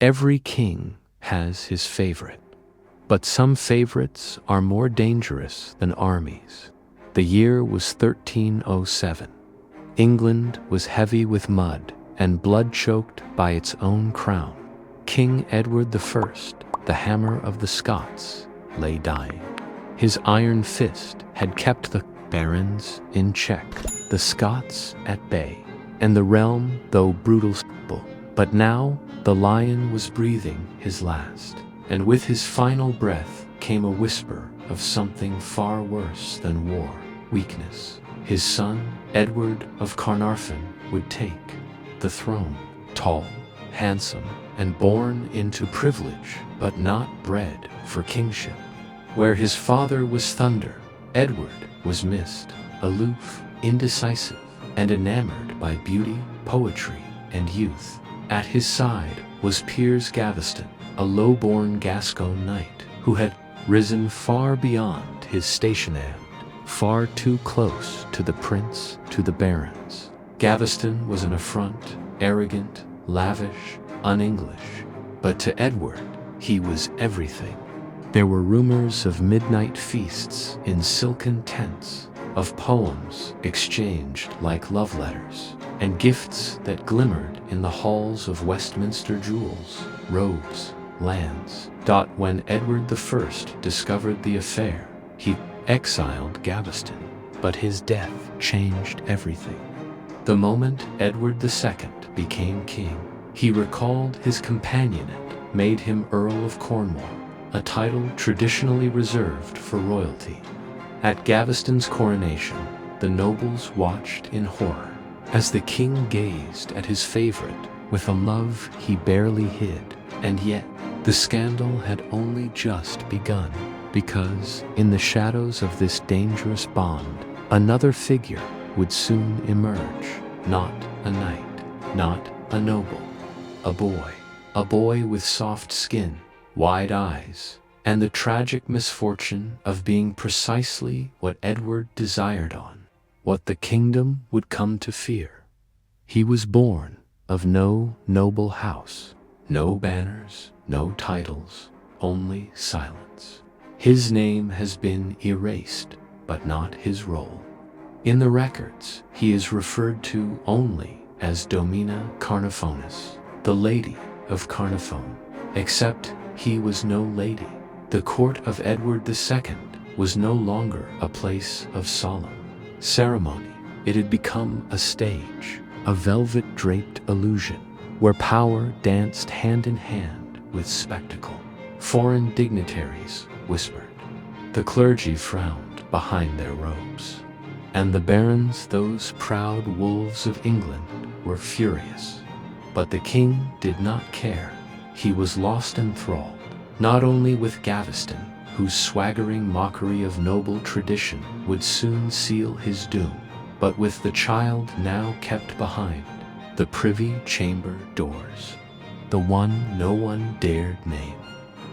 Every king has his favorite, but some favorites are more dangerous than armies. The year was 1307. England was heavy with mud and blood-choked by its own crown. King Edward I, the Hammer of the Scots, lay dying. His iron fist had kept the barons in check, the Scots at bay, and the realm, though brutal, simple. But now the lion was breathing his last, and with his final breath came a whisper of something far worse than war, weakness. His son, Edward of Carnarvon, would take the throne, tall, handsome, and born into privilege, but not bred for kingship. Where his father was thunder, Edward was mist, aloof, indecisive, and enamored by beauty, poetry, and youth. At his side was Piers Gaveston, a low-born Gascon knight who had risen far beyond his station and far too close to the prince, to the barons. Gaveston was an affront, arrogant, lavish, un-English, but to Edward he was everything. There were rumors of midnight feasts in silken tents, of poems exchanged like love letters, and gifts that glimmered in the halls of Westminster, jewels, robes, lands. When Edward I discovered the affair, he exiled Gaveston, but his death changed everything. The moment Edward II became king, he recalled his companion and made him Earl of Cornwall, a title traditionally reserved for royalty. At Gaveston's coronation, the nobles watched in horror as the king gazed at his favorite with a love he barely hid. And yet, the scandal had only just begun, because in the shadows of this dangerous bond, another figure would soon emerge. Not a knight, not a noble, a boy with soft skin, wide eyes, and the tragic misfortune of being precisely what Edward desired on, what the kingdom would come to fear. He was born of no noble house, no banners, no titles, only silence. His name has been erased, but not his role. In the records, he is referred to only as Domina Carnarvonis, the Lady of Carnarvon, except he was no lady. The court of Edward II was no longer a place of solemn ceremony. It had become a stage, a velvet-draped illusion, where power danced hand in hand with spectacle. Foreign dignitaries whispered. The clergy frowned behind their robes. And the barons, those proud wolves of England, were furious. But the king did not care. He was lost enthralled, not only with Gaveston, whose swaggering mockery of noble tradition would soon seal his doom, but with the child now kept behind the privy chamber doors, the one no one dared name.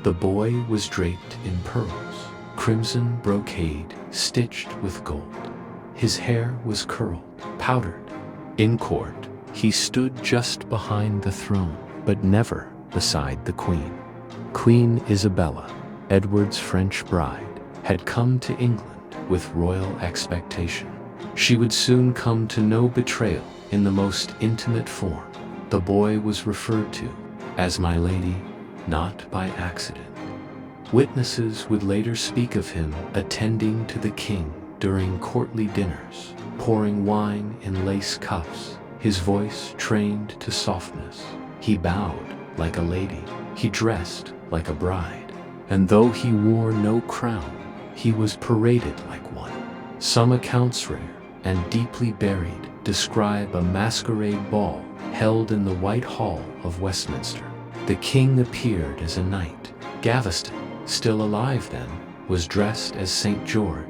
The boy was draped in pearls, crimson brocade stitched with gold. His hair was curled, powdered. In court, he stood just behind the throne, but never beside the queen. Queen Isabella, Edward's French bride, had come to England with royal expectation. She would soon come to know betrayal in the most intimate form. The boy was referred to as my lady, not by accident. Witnesses would later speak of him attending to the king during courtly dinners, pouring wine in lace cups, his voice trained to softness. He bowed like a lady, he dressed like a bride, and though he wore no crown, he was paraded like one. Some accounts, rare and deeply buried, describe a masquerade ball held in the White Hall of Westminster. The king appeared as a knight. Gaveston, still alive then, was dressed as St. George,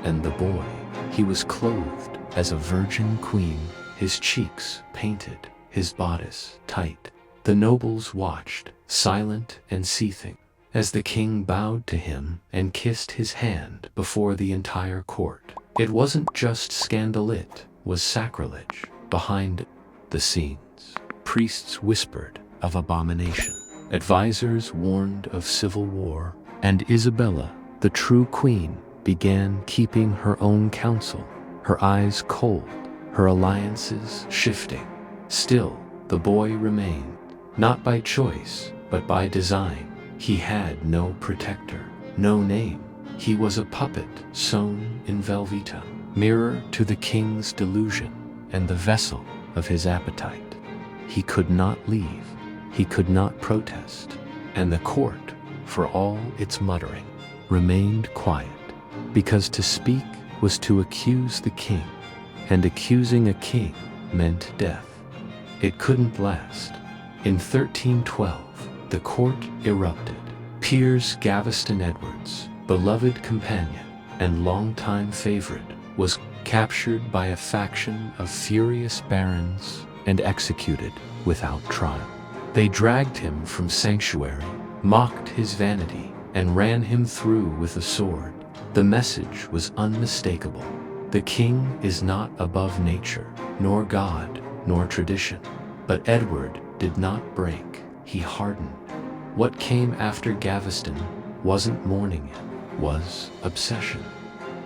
and the boy, he was clothed as a virgin queen, his cheeks painted, his bodice tight. The nobles watched, silent and seething, as the king bowed to him and kissed his hand before the entire court. It wasn't just scandal, it was sacrilege. Behind the scenes, priests whispered of abomination. Advisors warned of civil war, and Isabella, the true queen, began keeping her own counsel, her eyes cold, her alliances shifting. Still, the boy remained, not by choice, but by design. He had no protector, no name. He was a puppet sewn in Velveeta, mirror to the king's delusion and the vessel of his appetite. He could not leave, he could not protest, and the court, for all its muttering, remained quiet, because to speak was to accuse the king, and accusing a king meant death. It couldn't last. In 1312, the court erupted. Piers Gaveston Edwards, beloved companion and longtime favorite, was captured by a faction of furious barons and executed without trial. They dragged him from sanctuary, mocked his vanity, and ran him through with a sword. The message was unmistakable. The king is not above nature, nor God, nor tradition. But Edward did not break, he hardened. What came after Gaveston wasn't mourning it, was obsession.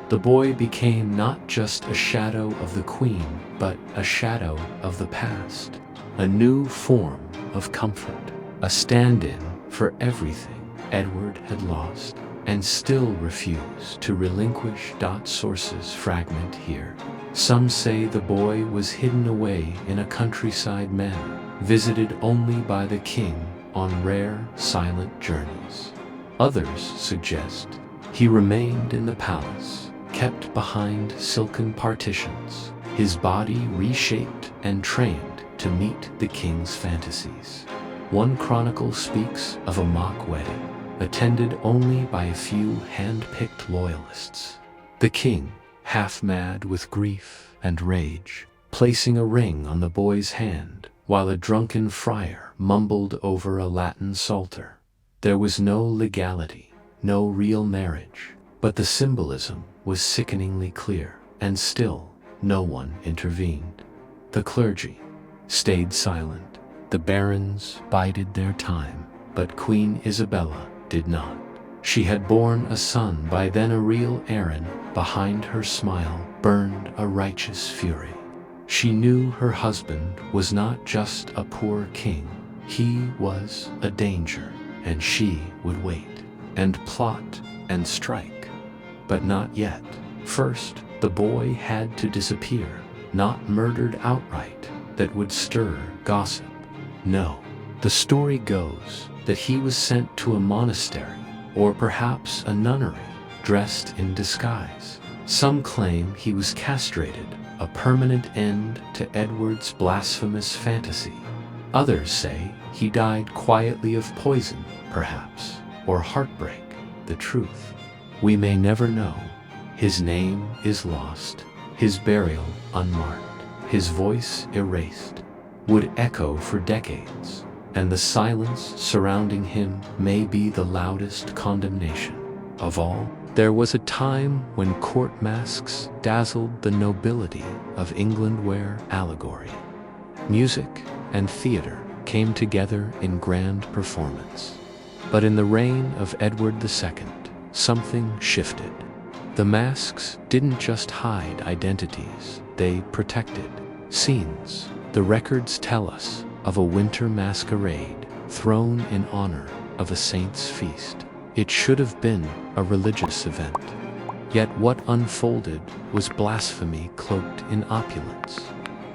The boy became not just a shadow of the queen, but a shadow of the past, a new form of comfort, a stand-in for everything Edward had lost and still refused to relinquish. Sources fragment here. Some say the boy was hidden away in a countryside manor, visited only by the king on rare, silent journeys. Others suggest he remained in the palace, kept behind silken partitions, his body reshaped and trained to meet the king's fantasies. One chronicle speaks of a mock wedding, attended only by a few hand-picked loyalists. The king, half mad with grief and rage, placing a ring on the boy's hand, while a drunken friar mumbled over a Latin psalter. There was no legality, no real marriage, but the symbolism was sickeningly clear, and still no one intervened. The clergy stayed silent. The barons bided their time, but Queen Isabella did not. She had borne a son by then, a real Aaron. Behind her smile burned a righteous fury. She knew her husband was not just a poor king, he was a danger, and she would wait, and plot, and strike. But not yet. First, the boy had to disappear, not murdered outright, that would stir gossip. No, the story goes that he was sent to a monastery, or perhaps a nunnery, dressed in disguise. Some claim he was castrated, a permanent end to Edward's blasphemous fantasy. Others say he died quietly of poison, perhaps, or heartbreak. The truth we may never know. His name is lost, his burial unmarked, his voice erased, would echo for decades, and the silence surrounding him may be the loudest condemnation of all. There was a time when court masks dazzled the nobility of England, where allegory, music, and theater came together in grand performance. But in the reign of Edward II, something shifted. The masks didn't just hide identities, they protected scenes. The records tell us of a winter masquerade thrown in honor of a saint's feast. It should have been a religious event. Yet what unfolded was blasphemy cloaked in opulence.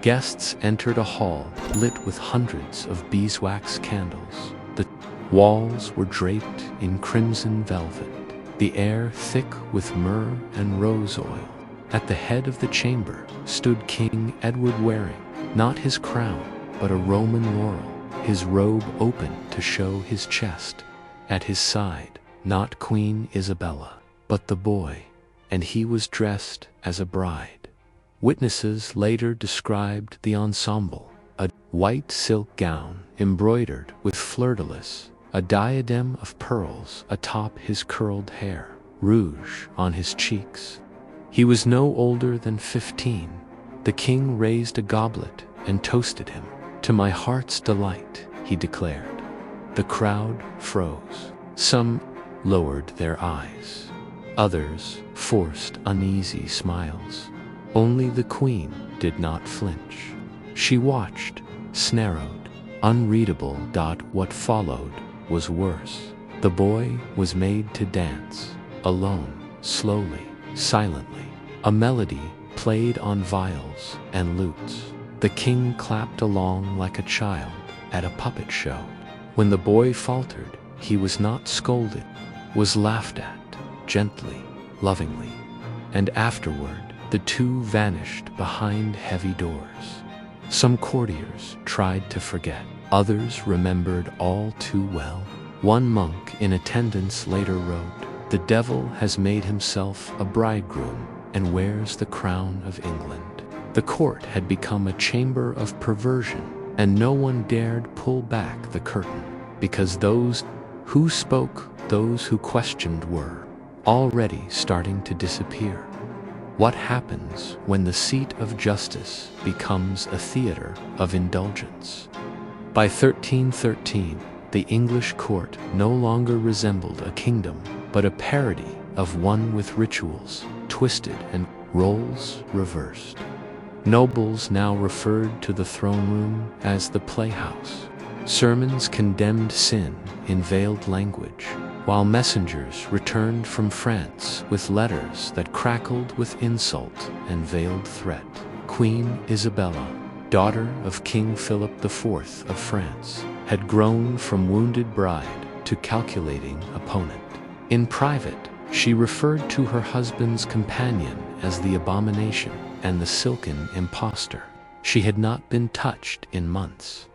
Guests entered a hall lit with hundreds of beeswax candles. The walls were draped in crimson velvet, the air thick with myrrh and rose oil. At the head of the chamber stood King Edward, wearing not his crown, but a Roman laurel, his robe open to show his chest. At his side, not Queen Isabella, but the boy, and he was dressed as a bride. Witnesses later described the ensemble: a white silk gown embroidered with fleur-de-lis, a diadem of pearls atop his curled hair, rouge on his cheeks. He was no older than 15. The king raised a goblet and toasted him. "To my heart's delight," he declared. The crowd froze. Some lowered their eyes. Others forced uneasy smiles. Only the Queen did not flinch. She watched, snarled, unreadable. What followed was worse. The boy was made to dance, alone, slowly, silently. A melody played on viols and lutes. The king clapped along like a child at a puppet show. When the boy faltered, he was not scolded, was laughed at, gently, lovingly. And afterward, the two vanished behind heavy doors. Some courtiers tried to forget. Others remembered all too well. One monk in attendance later wrote, "The devil has made himself a bridegroom and wears the crown of England." The court had become a chamber of perversion, and no one dared pull back the curtain, because those who spoke, those who questioned were already starting to disappear. What happens when the seat of justice becomes a theater of indulgence? By 1313, the English court no longer resembled a kingdom, but a parody of one with rituals twisted and roles reversed. Nobles now referred to the throne room as the playhouse. Sermons condemned sin in veiled language, while messengers returned from France with letters that crackled with insult and veiled threat. Queen Isabella, daughter of King Philip IV of France, had grown from wounded bride to calculating opponent. In private, she referred to her husband's companion as the abomination and the silken impostor. She had not been touched in months.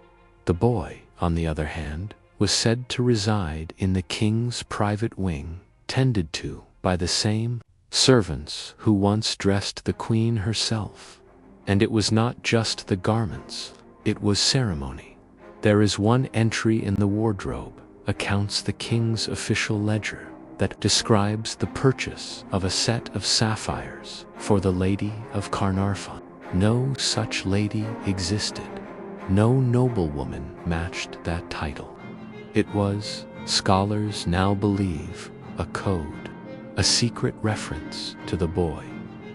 The boy, on the other hand, was said to reside in the king's private wing, tended to by the same servants who once dressed the queen herself. And it was not just the garments, it was ceremony. There is one entry in the wardrobe, accounts the king's official ledger, that describes the purchase of a set of sapphires for the Lady of Carnarvon. No such lady existed. No noblewoman matched that title. It was, scholars now believe, a code, a secret reference to the boy.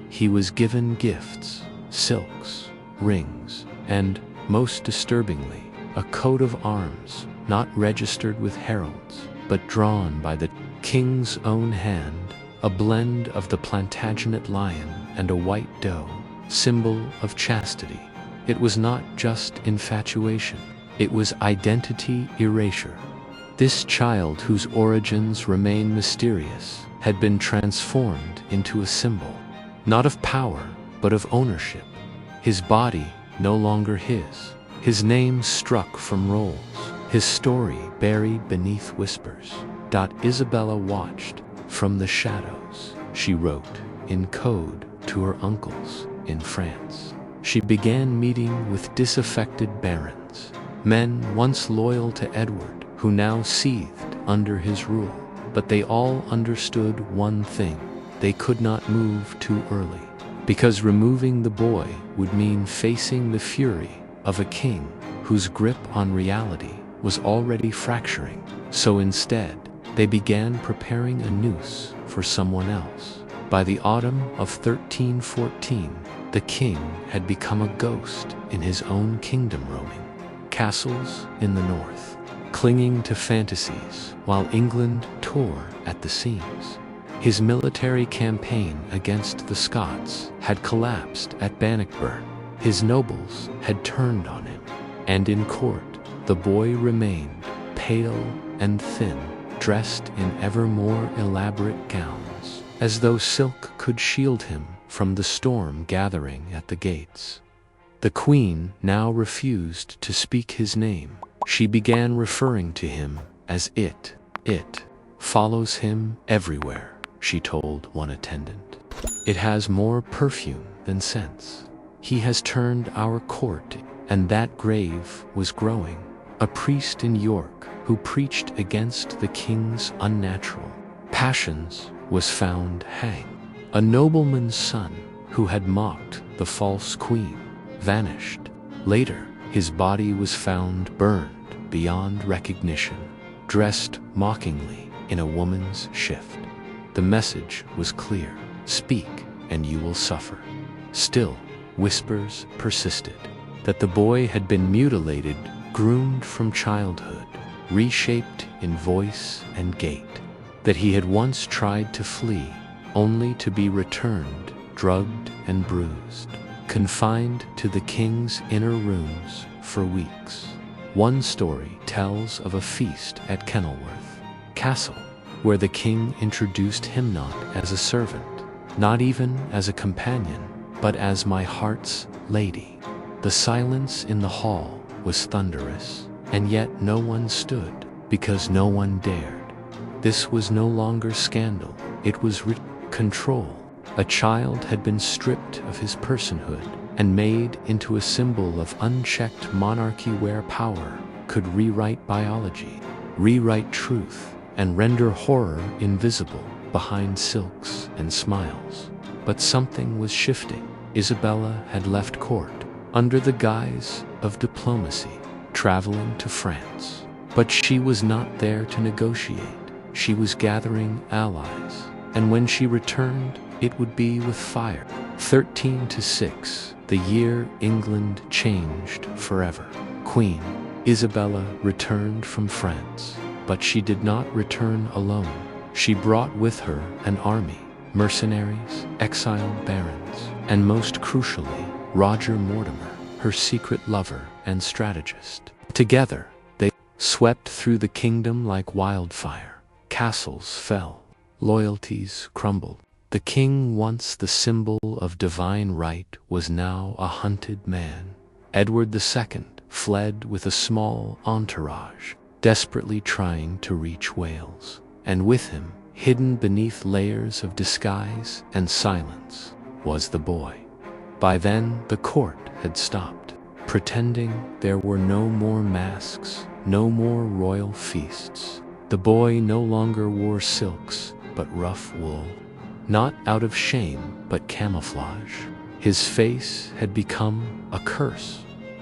He was given gifts, silks, rings, and, most disturbingly, a coat of arms, not registered with heralds, but drawn by the king's own hand, a blend of the Plantagenet lion and a white doe, symbol of chastity. It was not just infatuation, it was identity erasure. This child, whose origins remain mysterious, had been transformed into a symbol, not of power, but of ownership. His body no longer his name struck from rolls, his story buried beneath whispers. Isabella watched from the shadows. She wrote in code to her uncles in France. She began meeting with disaffected barons, men once loyal to Edward, who now seethed under his rule. But they all understood one thing: they could not move too early, because removing the boy would mean facing the fury of a king whose grip on reality was already fracturing. So instead, they began preparing a noose for someone else. By the autumn of 1314, the king had become a ghost in his own kingdom, roaming castles in the north, clinging to fantasies while England tore at the seams. His military campaign against the Scots had collapsed at Bannockburn. His nobles had turned on him, and in court, the boy remained pale and thin, dressed in ever more elaborate gowns, as though silk could shield him from the storm gathering at the gates. The queen now refused to speak his name. She began referring to him as it. It follows him everywhere, she told one attendant. It has more perfume than sense. He has turned our court, and that grave was growing. A priest in York who preached against the king's unnatural passions was found hanged. A nobleman's son who had mocked the false queen vanished. Later, his body was found burned beyond recognition. dressed mockingly in a woman's shift. The message was clear: speak and you will suffer. Still, whispers persisted that the boy had been mutilated, groomed from childhood, reshaped in voice and gait, that he had once tried to flee, only to be returned, drugged and bruised, confined to the king's inner rooms for weeks. One story tells of a feast at Kenilworth Castle, where the king introduced him not as a servant, not even as a companion, but as my heart's lady. The silence in the hall was thunderous, and yet no one stood, because no one dared. This was no longer scandal, it was control. A child had been stripped of his personhood and made into a symbol of unchecked monarchy where power could rewrite biology, rewrite truth, and render horror invisible behind silks and smiles. But something was shifting. Isabella had left court under the guise of diplomacy, traveling to France. But she was not there to negotiate. She was gathering allies, and when she returned, it would be with fire. 13-6, the year England changed forever. Queen Isabella returned from France, but she did not return alone. She brought with her an army, mercenaries, exiled barons, and most crucially, Roger Mortimer, her secret lover and strategist. Together, they swept through the kingdom like wildfire. Castles fell, loyalties crumbled. The king, once the symbol of divine right, was now a hunted man. Edward II fled with a small entourage, desperately trying to reach Wales. And with him, hidden beneath layers of disguise and silence, was the boy. By then, the court had stopped, pretending there were no more masks, no more royal feasts. The boy no longer wore silks, but rough wool. Not out of shame, but camouflage. His face had become a curse.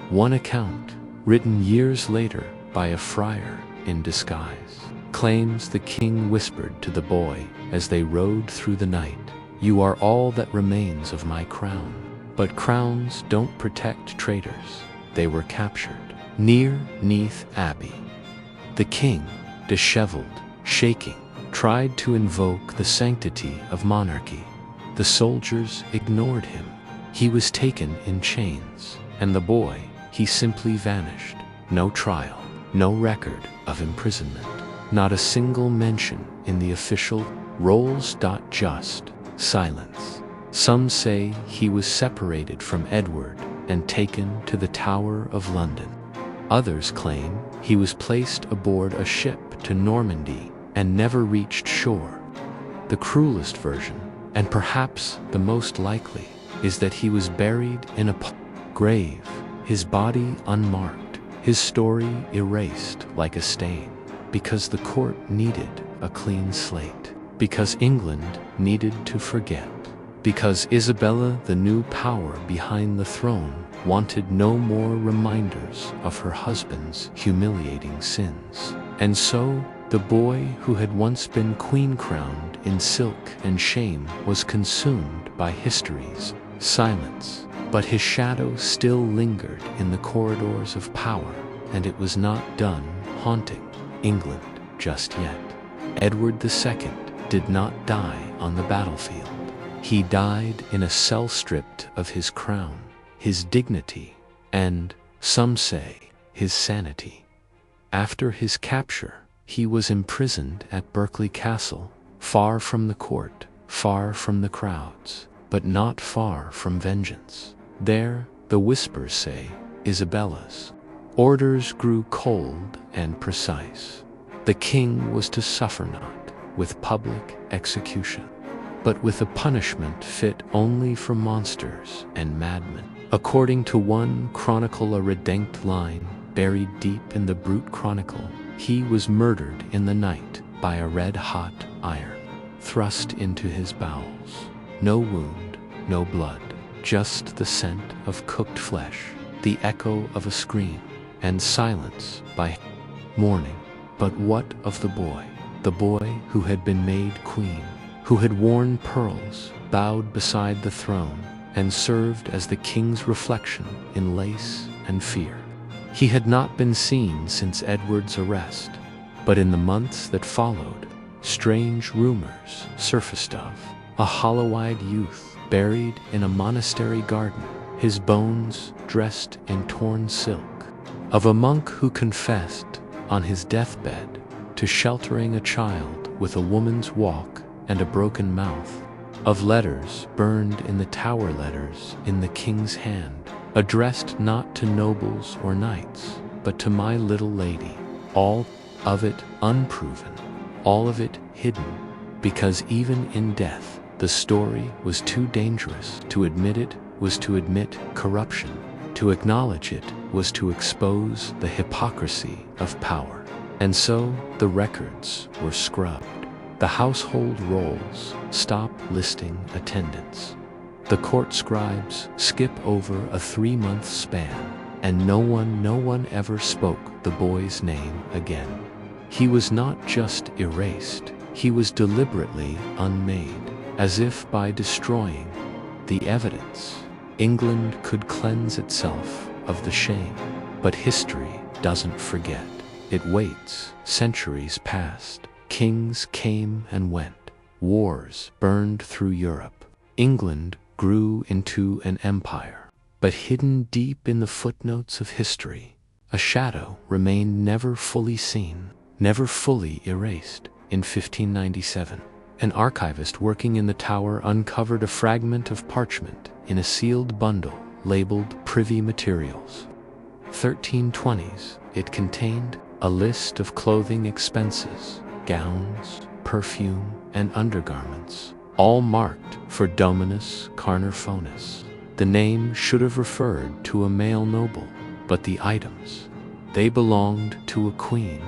One account, written years later by a friar in disguise, claims the king whispered to the boy as they rode through the night, "You are all that remains of my crown." But crowns don't protect traitors. They were captured near Neath Abbey. The king, disheveled, shaking, tried to invoke the sanctity of monarchy. The soldiers ignored him. He was taken in chains, and the boy, he simply vanished. No trial, no record of imprisonment, not a single mention in the official rolls. Just silence. Some say he was separated from Edward and taken to the Tower of London. Others claim he was placed aboard a ship to Normandy and never reached shore. The cruelest version, and perhaps the most likely, is that he was buried in a grave, his body unmarked, his story erased like a stain, because the court needed a clean slate, because England needed to forget, because Isabella, the new power behind the throne, wanted no more reminders of her husband's humiliating sins. And so, the boy who had once been queen-crowned in silk and shame was consumed by history's silence. But his shadow still lingered in the corridors of power, and it was not done haunting England just yet. Edward II did not die on the battlefield. He died in a cell stripped of his crown, his dignity, and, some say, his sanity. After his capture, he was imprisoned at Berkeley Castle, far from the court, far from the crowds, but not far from vengeance. There, the whispers say, Isabella's orders grew cold and precise. The king was to suffer not with public execution, but with a punishment fit only for monsters and madmen. According to one chronicle, a redinct line buried deep in the brute chronicle, he was murdered in the night by a red-hot iron, thrust into his bowels. No wound, no blood, just the scent of cooked flesh, the echo of a scream, and silence by morning. But what of the boy? The boy who had been made queen, who had worn pearls, bowed beside the throne, and served as the king's reflection in lace and fear. He had not been seen since Edward's arrest, but in the months that followed, strange rumors surfaced of a hollow-eyed youth buried in a monastery garden, his bones dressed in torn silk, of a monk who confessed on his deathbed to sheltering a child with a woman's walk and a broken mouth, of letters burned in the tower letters in the king's hand, addressed not to nobles or knights, but to my little lady, all of it unproven, all of it hidden, because even in death the story was too dangerous. To admit it was to admit corruption. To acknowledge it was to expose the hypocrisy of power. And so the records were scrubbed. The household rolls stop listing attendance. The court scribes skip over a 3-month span, and no one ever spoke the boy's name again. He was not just erased, he was deliberately unmade, as if by destroying the evidence, England could cleanse itself of the shame. But history doesn't forget. It waits. Centuries passed. Kings came and went. Wars burned through Europe. England grew into an empire. But hidden deep in the footnotes of history, a shadow remained never fully seen, never fully erased. In 1597, an archivist working in the Tower uncovered a fragment of parchment in a sealed bundle labeled Privy Materials. 1320s, it contained a list of clothing expenses, gowns, perfume, and undergarments, all marked for Dominus Carnarvonus. The name should have referred to a male noble, but the items, they belonged to a queen.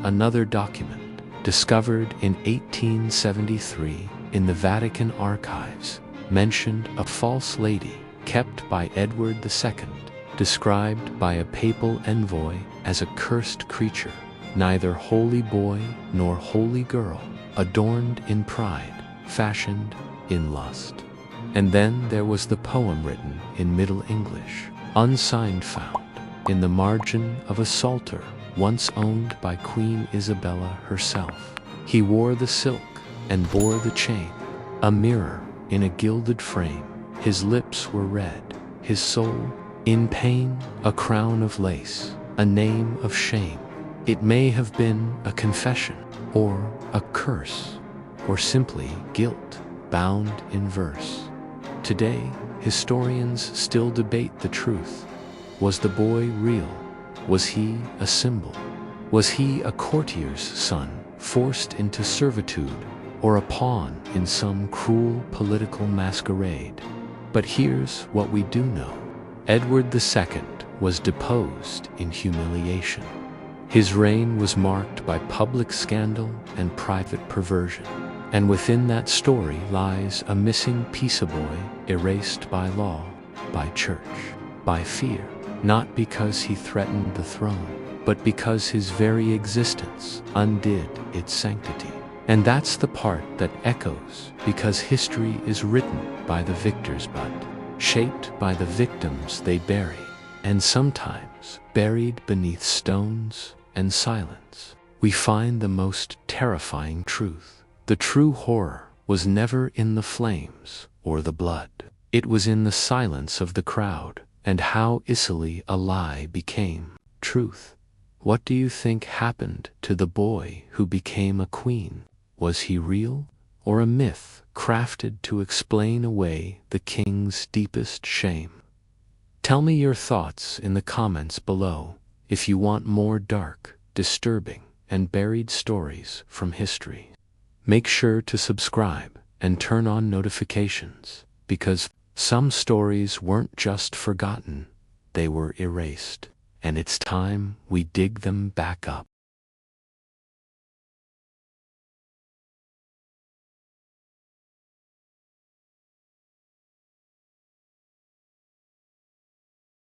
Another document, discovered in 1873 in the Vatican archives, mentioned a false lady kept by Edward II, described by a papal envoy as a cursed creature, neither holy boy nor holy girl, adorned in pride, fashioned in lust. And then there was the poem written in Middle English, unsigned, found in the margin of a psalter once owned by Queen Isabella herself. He wore the silk and bore the chain, a mirror in a gilded frame. His lips were red, his soul in pain, a crown of lace, a name of shame. It may have been a confession, or a curse, or simply guilt bound in verse. Today, historians still debate the truth. Was the boy real? Was he a symbol? Was he a courtier's son, forced into servitude, or a pawn in some cruel political masquerade? But here's what we do know. Edward II was deposed in humiliation. His reign was marked by public scandal and private perversion. And within that story lies a missing peace boy, erased by law, by church, by fear. Not because he threatened the throne, but because his very existence undid its sanctity. And that's the part that echoes, because history is written by the victors but shaped by the victims they bury, and sometimes buried beneath stones and silence, we find the most terrifying truth. The true horror was never in the flames or the blood. It was in the silence of the crowd, and how easily a lie became truth. What do you think happened to the boy who became a queen? Was he real, or a myth crafted to explain away the king's deepest shame? Tell me your thoughts in the comments below if you want more dark, disturbing, and buried stories from history. Make sure to subscribe and turn on notifications, because some stories weren't just forgotten, they were erased, and it's time we dig them back up.